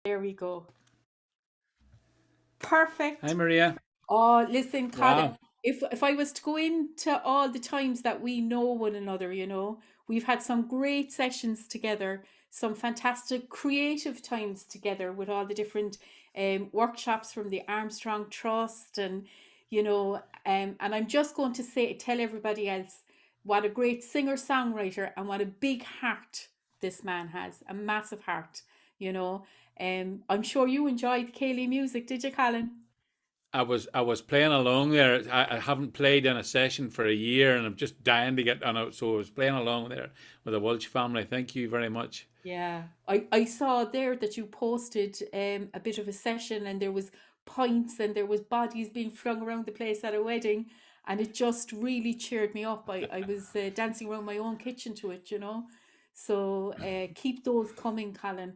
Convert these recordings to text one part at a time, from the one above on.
There we go. Perfect. Hi, Maria. Oh, listen, Colin, Wow. if I was to go into all the times that we know one another, we've had some great sessions together, some fantastic creative times together with all the different workshops from the Armstrong Trust and I'm just going to tell everybody else what a great singer-songwriter and what a big heart this man has, a massive heart, you know. I'm sure you enjoyed Ceilí music, did you, Colin? I was playing along there. I haven't played in a session for a year, and I'm just dying to get on it. So I was playing along there with the Welsh family. Thank you very much. Yeah, I saw there that you posted a bit of a session and there was pints and there was bodies being flung around the place at a wedding and it just really cheered me up. I was dancing around my own kitchen to it. So keep those coming, Colin.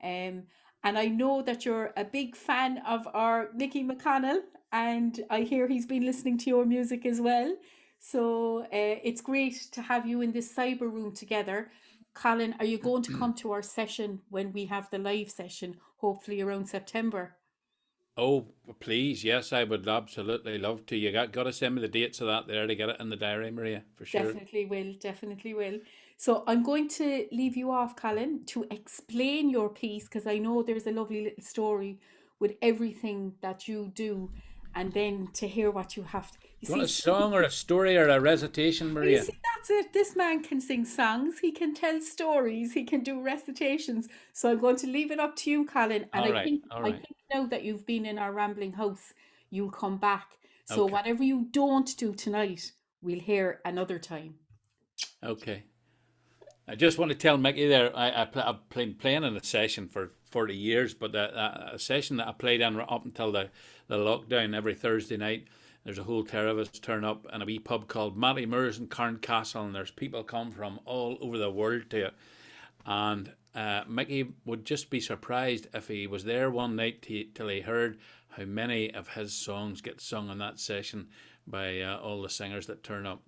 Um, and I know that you're a big fan of our Mickey McConnell, and I hear he's been listening to your music as well. So it's great to have you in this cyber room together. Colin, are you going to come to our session when we have the live session, hopefully around September? Oh, please, yes, I would absolutely love to. You got to send me the dates of that there to get it in the diary, Maria, for sure. Definitely will, definitely will. So I'm going to leave you off, Colin, to explain your piece because I know there's a lovely little story with everything that you do, and then to hear what you have to. You Do you want see, a song or a story or a recitation, you Maria? see, that's it. This man can sing songs, he can tell stories, he can do recitations. So I'm going to leave it up to you, Colin. And All I right, think all I right. think now that you've been in our rambling house, you'll come back. So Okay, whatever you don't do tonight, we'll hear another time. okay. I just want to tell Mickey there, I've been playing in a session for 40 years, but a session that I played in up until the lockdown every Thursday night, there's a whole pair of us turn up in a wee pub called Matty Moore's in Castle, and there's people come from all over the world to it. And Mickey would just be surprised if he was there one night till he heard how many of his songs get sung in that session by all the singers that turn up.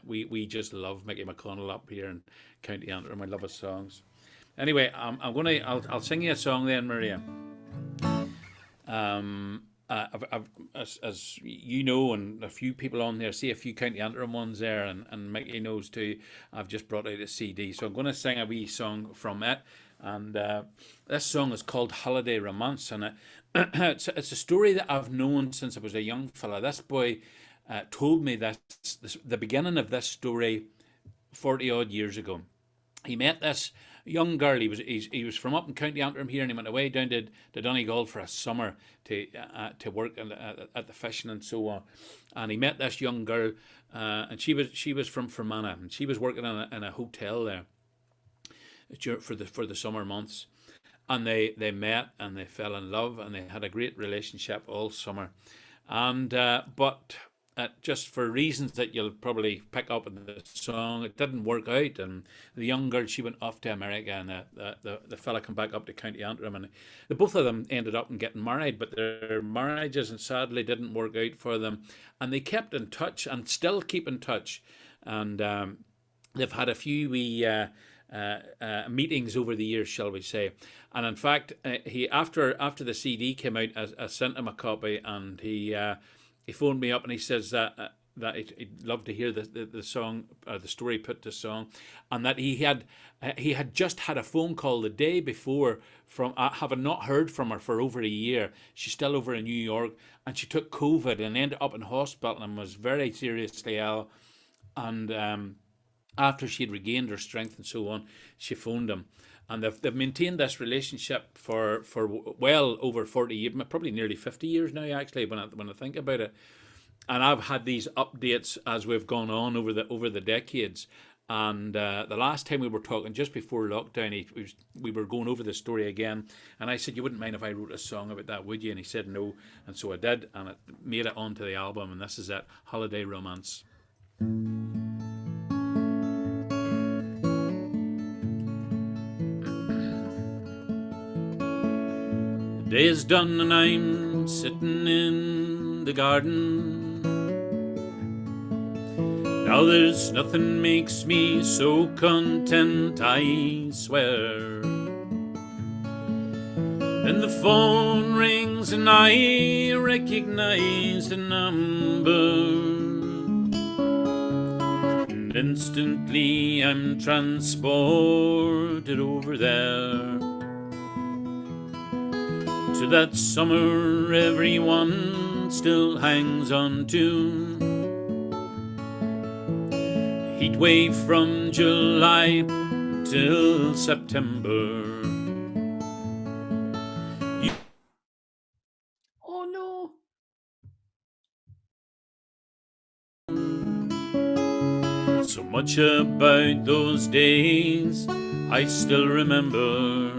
We just love Mickey McConnell up here in County Antrim. I love his songs. Anyway, I'll sing you a song then, Maria. As you know, and a few people on there, see a few County Antrim ones there, and Mickey knows too. I've just brought out a CD, so I'm going to sing a wee song from it. And this song is called Holiday Romance, and it's a story that I've known since I was a young fella. This boy told me this the beginning of this story 40 odd years ago. He met this young girl. He was from up in County Antrim here, and he went away down to Donegal for a summer to work at the fishing and so on. And he met this young girl, and she was from Fermanagh, and she was working in a hotel there for the summer months. And they met and they fell in love and they had a great relationship all summer. And but just for reasons that you'll probably pick up in the song, it didn't work out. And the young girl, she went off to America, and the fella came back up to County Antrim, and the both of them ended up in getting married, but their marriages and sadly didn't work out for them. And they kept in touch and still keep in touch, and they've had a few wee. Meetings over the years, shall we say? And in fact, he after the CD came out, I sent him a copy, and he phoned me up and he says that he'd love to hear the song, the story put to song, and that he had just had a phone call the day before from having not heard from her for over a year. She's still over in New York, and she took COVID and ended up in hospital and was very seriously ill. And after she had regained her strength and so on, she phoned him. And they've maintained this relationship for well over 40 years, probably nearly 50 years now, actually, when I think about it. And I've had these updates as we've gone on over the decades. And the last time we were talking, just before lockdown, we were going over the story again. And I said, "You wouldn't mind if I wrote a song about that, would you?" And he said, "No." And so I did, and it made it onto the album. And this is it, Holiday Romance. The day is done and I'm sitting in the garden. Now there's nothing makes me so content, I swear. Then the phone rings and I recognize the number, and instantly I'm transported over there to that summer everyone still hangs on to. Heat wave from July till September. Oh no. So much about those days I still remember.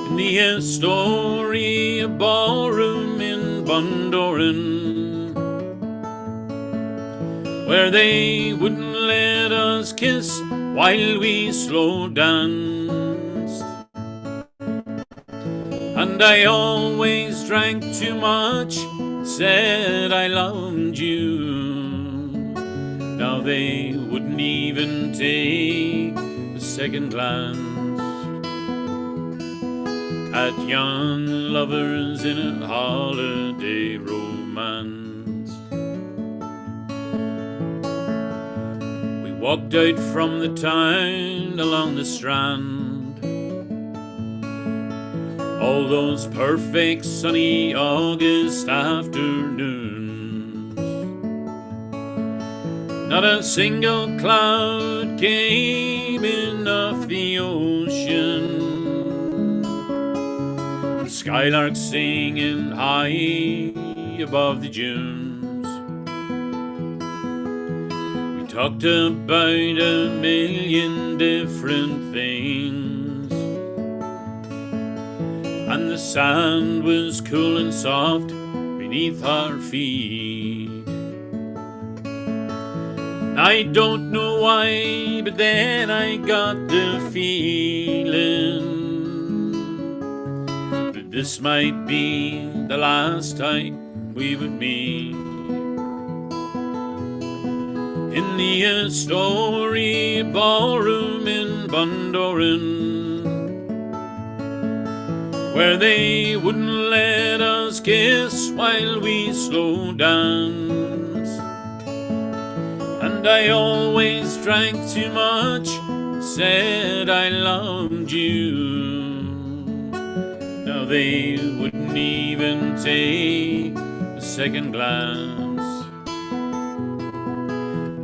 In the Astoria ballroom in Bundoran, where they wouldn't let us kiss while we slow danced. And I always drank too much, said I loved you. Now they wouldn't even take a second glance at young lovers in a holiday romance. We walked out from the town along the Strand, all those perfect sunny August afternoons. Not a single cloud came in off the ocean, the skylarks singing high above the dunes. We talked about a million different things, and the sand was cool and soft beneath our feet. I don't know why, but then I got the feeling that this might be the last time we would meet. In the Astoria ballroom in Bundoran, where they wouldn't let us kiss while we slow danced. And I always drank too much, said I loved you. Now they wouldn't even take a second glance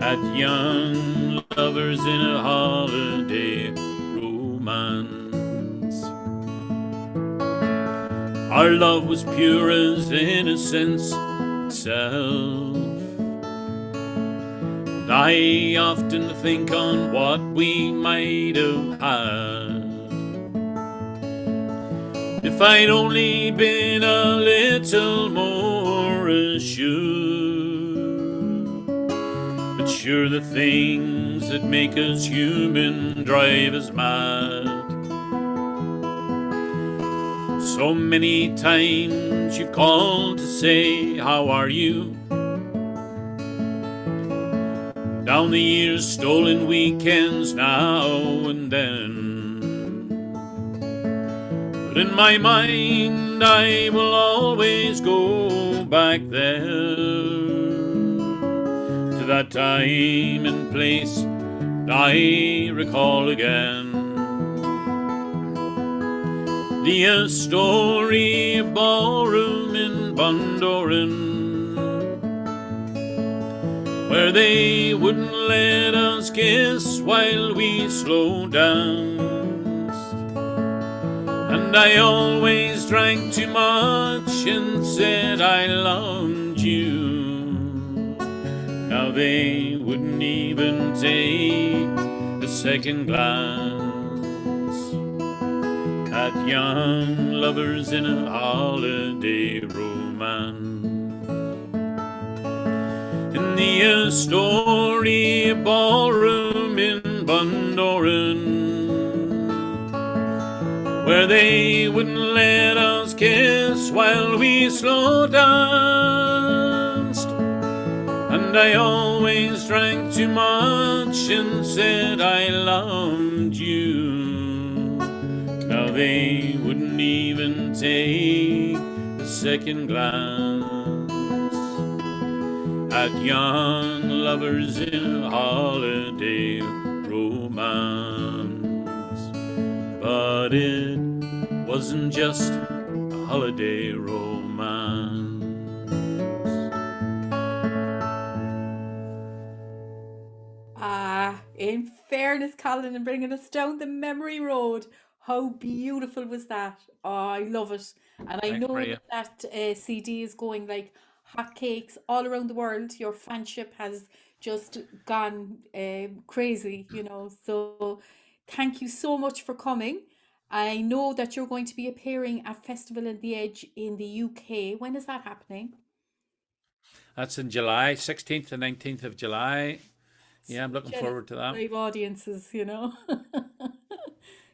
at young lovers in a holiday romance. Our love was pure as innocence itself. I often think on what we might have had if I'd only been a little more assured. But sure, the things that make us human drive us mad. So many times you've called to say, how are you? Down the years, stolen weekends now and then. But in my mind, I will always go back there to that time and place I recall again. The Astoria ballroom in Bundoran, where they wouldn't let us kiss while we slow danced. And I always drank too much and said I loved you. Now they wouldn't even take a second glance at young lovers in a holiday romance. In the Astoria ballroom in Bundoran, where they wouldn't let us kiss while we slow danced. And I always drank too much and said I loved you. Now they wouldn't even take a second glance at young lovers in holiday romance. But it wasn't just a holiday romance. Ah, in fairness, Colin, and bringing us down the memory road. How beautiful was that? Oh, I love it. And I Thanks, know Maria. that CD is going like hotcakes all around the world. Your fanship has just gone crazy, you know. So thank you so much for coming. I know that you're going to be appearing at Festival in the Edge in the UK. When is that happening? That's in July, 16th to 19th of July. Yeah, I'm looking Jealous forward to that. live audiences, you know.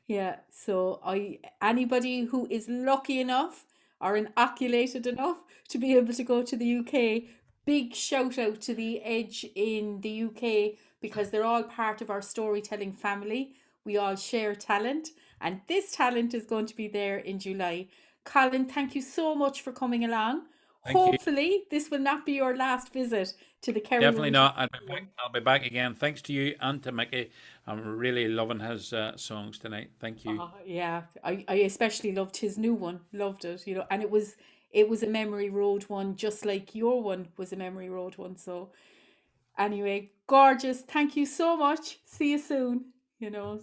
Yeah, so I anybody who is lucky enough or inoculated enough to be able to go to the UK, big shout out to the Edge in the UK because they're all part of our storytelling family. We all share talent, and this talent is going to be there in July. Colin, thank you so much for coming along. Thank you. Hopefully, this will not be your last visit to the Kerry Definitely Region not. I'll be back again. Thanks to you and to Mickey. I'm really loving his songs tonight. Thank you. Yeah, I especially loved his new one. Loved it, you know, and it was a memory road one, just like your one was a memory road one. So anyway, gorgeous. Thank you so much. See you soon. You know.